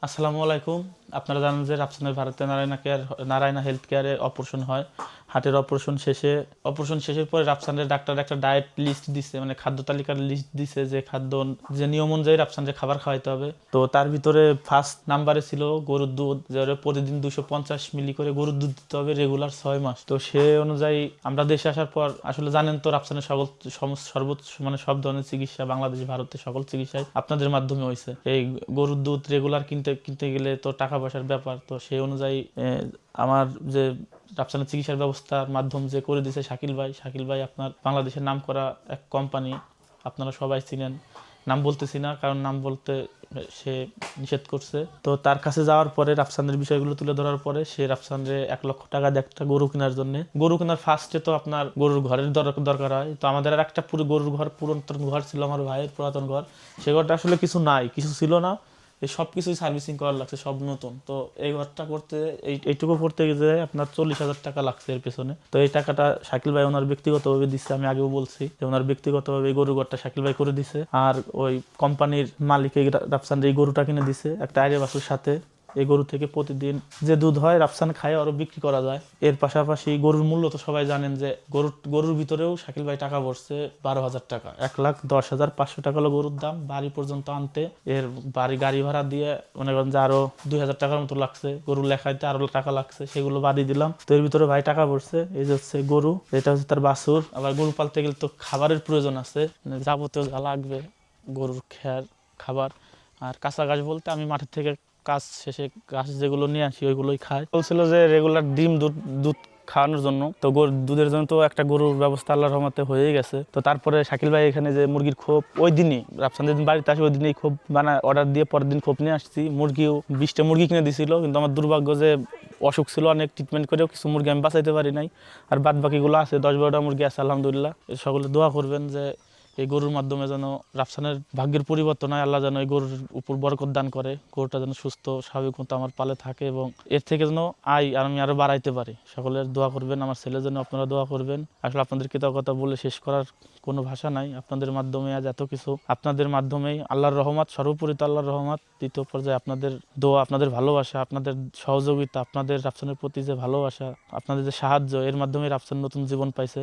আসসালামু আলাইকুম। আপনারা জানেন যে রাফসানের ভারতে নারায়ণা হেলথ কেয়ারে অপারেশন হয়। হার্টের অপারেশন শেষের পরে রাফসানের ডাক্তার একটা ডায়েট লিস্ট দিছে, মানে খাদ্য তালিকার লিস্ট দিছে যে নিয়ম অনুযায়ী রাফসানকে খাবার খাওয়াইতে হবে। তো তার ভিতরে ফার্স্ট নাম্বারে ছিল গরুর দুধ, যে প্রতিদিন 250 মিলি করে গরুর দুধ দিতে হবে রেগুলার 6 মাস। তো সে অনুযায়ী আমরা দেশে আসার পর আসলে জানেন তো রাফসানের সর্বোচ্চ মানে সব ধরনের চিকিৎসা বাংলাদেশ ভারতের সকল চিকিৎসায় আপনাদের মাধ্যমে হয়েছে। এই গরুর দুধ রেগুলার কিনতে গেলে তো টাকা পয়সার ব্যাপার, তো সেই অনুযায়ী আমার যে রাফসানের চিকিৎসার ব্যবস্থার মাধ্যম যে করে দিয়েছে শাকিল ভাই আপনার বাংলাদেশের নাম করা এক কোম্পানি, আপনারা সবাই চিনেন। নাম বলতেছি না, কারণ নাম বলতে সে নিষেধ করছে। তো তার কাছে যাওয়ার পরে রাফসানের বিষয়গুলো তুলে ধরার পরে সে রাফসানরে 1 লক্ষ টাকা দেয় একটা গরু কেনার জন্য। গরু কেনার ফার্স্টে তো আপনার গরুর ঘরের দরকার হয়। তো আমাদের আর একটা পুরো গরুর ঘর, পুরাতন ঘর ছিল আমার ভাইয়ের পুরাতন ঘর। সে ঘরটা আসলে কিছু ছিল না, এই সব কিছুই সার্ভিসিং করার লাগছে, সব নতুন। তো এই ঘরটা করতে এইটুকু করতে গেছে আপনার 40,000 টাকা লাগছে এর পেছনে। তো এই টাকাটা শাকিল ভাই ওনার ব্যক্তিগতভাবে দিচ্ছে, আমি আগেও বলছি যে ওনার ব্যক্তিগতভাবে এই গরু ঘরটা শাকিল ভাই করে দিছে। আর ওই কোম্পানির মালিক এই রাফসান এই গরুটা কিনে দিছে একটা আইরে বাছুর সাথে। এই গরু থেকে প্রতিদিন যে দুধ হয় রাফসান খায়, আরও বিক্রি করা যায়। এর পাশাপাশি গরুর মূল্য তো সবাই জানেন যে গরুর ভিতরেও শাকিল ভাই টাকা ভরছে 12,000 টাকা। 1,10,500 টাকা হলো গরুর দাম। বাড়ি পর্যন্ত আনতে এর গাড়ি ভাড়া দিয়ে মনে করেন যে আরো 2,000 টাকার মতো লাগছে। গরু লেখাইতে আরো টাকা লাগছে, সেগুলো বাড়ি দিলাম। তো এর ভিতরে ভাই টাকা ভরছে। এই যে হচ্ছে গরু, এটা হচ্ছে তার বাছুর। আবার গরু পালতে গেলে তো খাবারের প্রয়োজন আছে, মানে যাবতীয় যা লাগবে গরুর খাবার। আর কাঁচা ঘাস বলতে আমি মাঠের থেকে কাজ শেষে ঘাস যেগুলো নিয়ে আসি ওইগুলোই খায়। বলছিল যে রেগুলার দুধ খাওয়ানোর জন্য। তো দুধের জন্য তো একটা গরুর ব্যবস্থা আল্লাহর রহমতে হয়েই গেছে। তো তারপরে শাকিল ভাই এখানে যে মুরগির খোপ, ওই দিনই রাফসান যেদিন বাড়িতে আসে ওই দিনই খোপ অর্ডার দিয়ে পরের দিন খোপ নিয়ে আসছি। মুরগিও 20টা মুরগি কিনে দিছিল, কিন্তু আমার দুর্ভাগ্য যে অসুখ ছিল, অনেক ট্রিটমেন্ট করেও কিছু মুরগি আমি বাঁচাইতে পারি নাই। আর বাদ বাকিগুলো আছে, 10-12টা মুরগি আছে আলহামদুলিল্লাহ। সকলে দোয়া করবেন যে এই গরুর মাধ্যমে যেন রাফসানের ভাগ্যের পরিবর্তন হয়, আল্লাহ যেন এই গরুর উপর বরকত দান করে, গরুটা যেন সুস্থ স্বাভাবিক মতো আমার পালে থাকে এবং এর থেকে যেন আমি আরো বাড়াইতে পারি। সকলের দোয়া করবেন, আমার ছেলের জন্য আপনারা দোয়া করবেন। আসলে আপনাদের কৃতজ্ঞতা বলে শেষ করার কোনো ভাষা নাই। আপনাদের মাধ্যমে আজ এত কিছু, আপনাদের মাধ্যমেই আল্লাহর রহমত, সর্বোপরি তো আল্লাহর রহমত, দ্বিতীয় পর্যায়ে আপনাদের দোয়া, আপনাদের ভালোবাসা, আপনাদের সহযোগিতা, আপনাদের রাফসানের প্রতি যে ভালোবাসা, আপনাদের যে সাহায্য, এর মাধ্যমে রাফসান নতুন জীবন পাইছে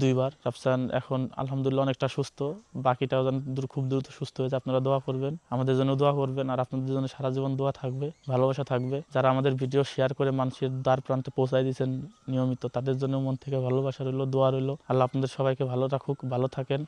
দুইবার। রাফসান এখন আলহামদুলিল্লাহ অনেকটা সুস্থ, বাকিটাও যেন খুব দ্রুত সুস্থ হয়েছে। আপনারা দোয়া করবেন, আমাদের জন্য দোয়া করবেন। আর আপনাদের জন্য সারা জীবন দোয়া থাকবে, ভালোবাসা থাকবে। যারা আমাদের ভিডিও শেয়ার করে মানুষের দ্বার প্রান্তে পৌঁছায় দিয়েছেন নিয়মিত, তাদের জন্য মন থেকে ভালোবাসা রইল, দোয়া রইল। আল্লাহ আপনাদের সবাইকে ভালো রাখুক, ভালো থাকেন।